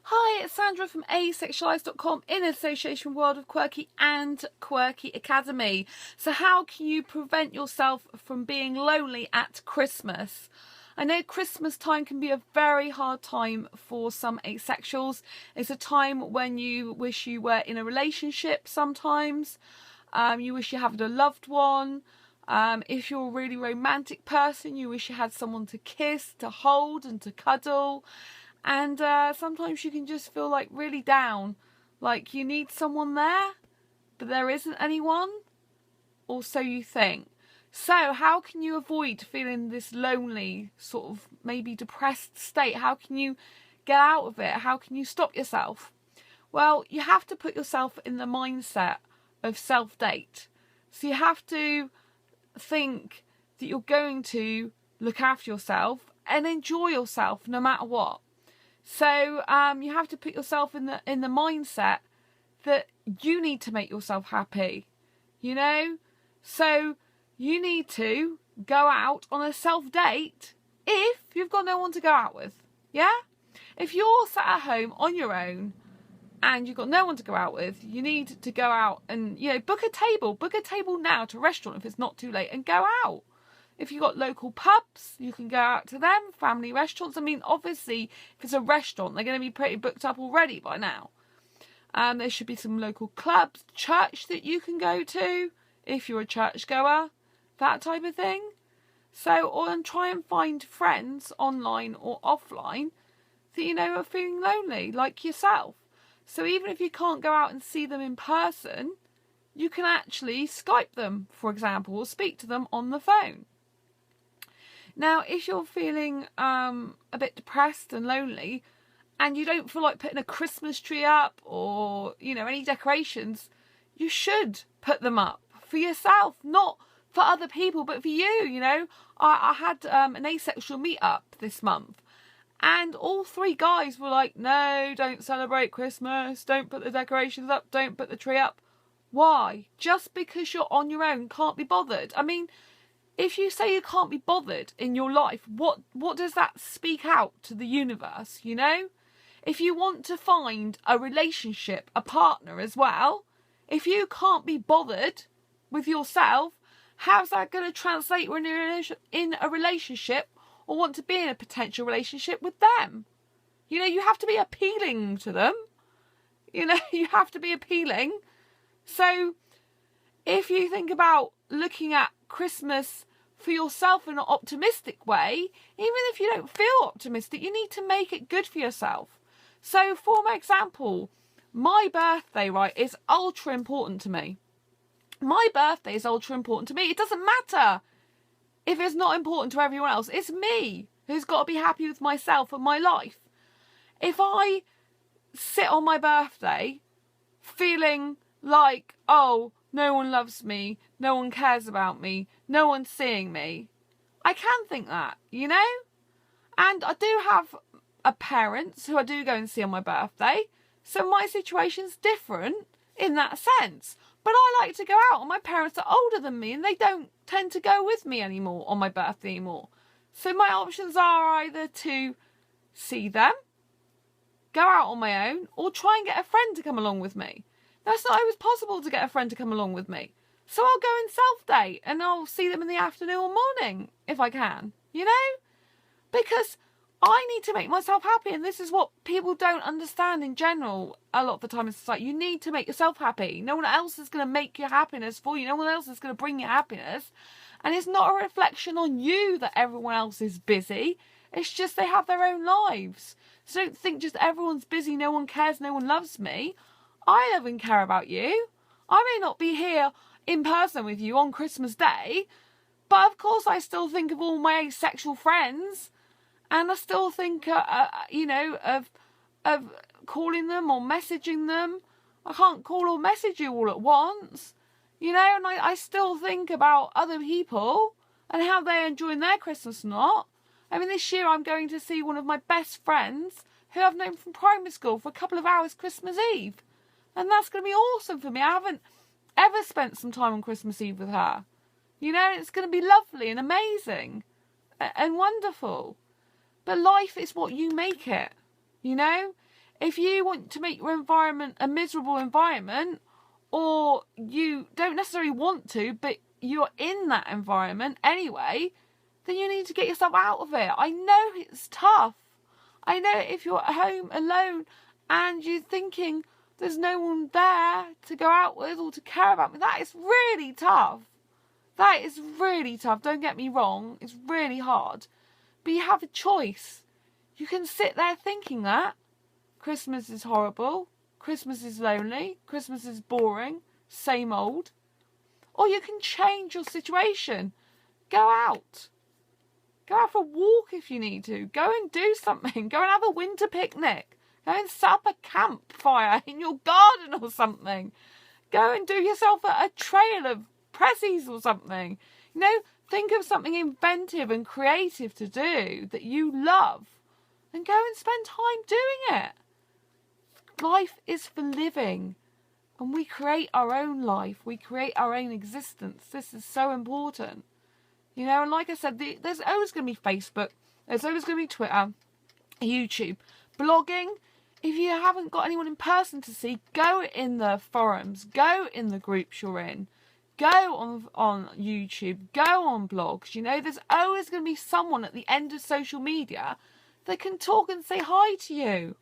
Hi, it's Sandra from Asexualise.com in association world of Quirky and Quirky Academy. So how can you prevent yourself from being lonely at Christmas? I know Christmas time can be a very hard time for some asexuals. It's a time when you wish you were in a relationship sometimes. You wish you had a loved one. If you're a really romantic person, you wish you had someone to kiss, to hold and to cuddle. And sometimes you can just feel like really down, like you need someone there, but there isn't anyone, or so you think. So how can you avoid feeling this lonely, sort of maybe depressed state? How can you get out of it? How can you stop yourself? Well, you have to put yourself in the mindset of self-date. So you have to think that you're going to look after yourself and enjoy yourself no matter what. So you have to put yourself in the mindset that you need to make yourself happy, you know? So you need to go out on a self-date if you've got no one to go out with, yeah? If you're sat at home on your own and you've got no one to go out with, you need to go out and, book a table now to a restaurant if it's not too late and go out. If you've got local pubs, you can go out to them, family restaurants. I mean, obviously, if it's a restaurant, they're going to be pretty booked up already by now. There should be some local clubs, church that you can go to, if you're a church goer, that type of thing. So, and try and find friends online or offline that are feeling lonely, like yourself. So even if you can't go out and see them in person, you can actually Skype them, for example, or speak to them on the phone. Now, if you're feeling a bit depressed and lonely and you don't feel like putting a Christmas tree up or, any decorations, you should put them up for yourself, not for other people, but for you, I had an asexual meet-up this month and all three guys were like, no, don't celebrate Christmas, don't put the decorations up, don't put the tree up. Why? Just because you're on your own, can't be bothered. I mean, if you say you can't be bothered in your life, what does that speak out to the universe, If you want to find a relationship, a partner as well, if you can't be bothered with yourself, how's that going to translate when you're in a relationship or want to be in a potential relationship with them? You have to be appealing to them. You have to be appealing. So if you think about looking at Christmas for yourself in an optimistic way, even if you don't feel optimistic, you need to make it good for yourself. So for my example, my birthday, is ultra important to me. My birthday is ultra important to me. It doesn't matter if it's not important to everyone else. It's me who's got to be happy with myself and my life. If I sit on my birthday feeling like, oh, no one loves me, no one cares about me, no one's seeing me, I can think that, And I do have parents who I do go and see on my birthday, so my situation's different in that sense. But I like to go out, and my parents are older than me, and they don't tend to go with me anymore on my birthday anymore. So my options are either to see them, go out on my own, or try and get a friend to come along with me. Now, it's not always possible to get a friend to come along with me. So I'll go and self-date and I'll see them in the afternoon or morning if I can, Because I need to make myself happy, and this is what people don't understand in general a lot of the time in society. You need to make yourself happy. No one else is going to make your happiness for you. No one else is going to bring you happiness. And it's not a reflection on you that everyone else is busy. It's just they have their own lives. So don't think just everyone's busy, no one cares, no one loves me. I love and care about you. I may not be here in person with you on Christmas Day, but of course I still think of all my asexual friends, and I still think, of calling them or messaging them. I can't call or message you all at once, and I still think about other people and how they're enjoying their Christmas or not. I mean, this year I'm going to see one of my best friends who I've known from primary school for a couple of hours Christmas Eve. And that's going to be awesome for me. I haven't ever spent some time on Christmas Eve with her. It's going to be lovely and amazing and wonderful. But life is what you make it, If you want to make your environment a miserable environment, or you don't necessarily want to, but you're in that environment anyway, then you need to get yourself out of it. I know it's tough. I know if you're at home alone and you're thinking there's no one there to go out with or to care about me, that is really tough. That is really tough. Don't get me wrong. It's really hard. But you have a choice. You can sit there thinking that Christmas is horrible, Christmas is lonely, Christmas is boring, same old. Or you can change your situation. Go out. Go out for a walk if you need to. Go and do something. Go and have a winter picnic. Go and set up a campfire in your garden or something. Go and do yourself a trail of prezzies or something. You know, think of something inventive and creative to do that you love. And go and spend time doing it. Life is for living. And we create our own life. We create our own existence. This is so important. You know, and like I said, there's always going to be Facebook. There's always going to be Twitter, YouTube, blogging. If you haven't got anyone in person to see, go in the forums. Go in the groups you're in. Go on YouTube. Go on blogs. You know, there's always going to be someone at the end of social media that can talk and say hi to you.